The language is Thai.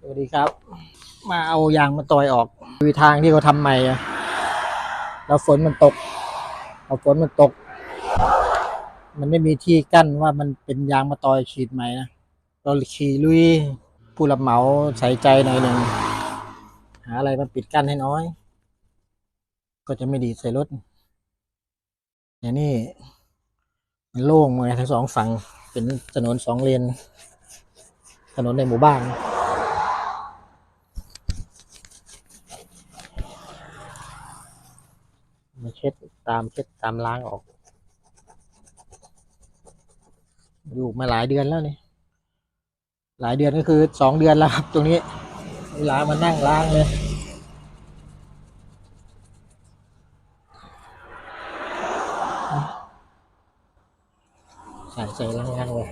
สวัสดีครับมาเอายางมาตอยออกคือทางที่เขาทำใหม่อะแล้วฝนมันตกพอฝนมันตกมันไม่มีที่กั้นว่ามันเป็นยางมาตอยฉีดใหม่นะเราขี่ลุยผู้รับเหมาใส่ใจหน่อยหนึ่งหาอะไรมาปิดกั้นให้น้อยก็จะไม่ดีดใส่รถอย่างนี้มันโล่งเลยทั้งสองฝั่งเป็นถนนสองเลนถนนในหมู่บ้านมาเช็ดตามล้างออกอยู่มาหลายเดือนแล้วนี่หลายเดือนก็คือ2 เดือนแล้วครับตรงนี้เวลามานั่งล้างเลยใส่ล้างเลย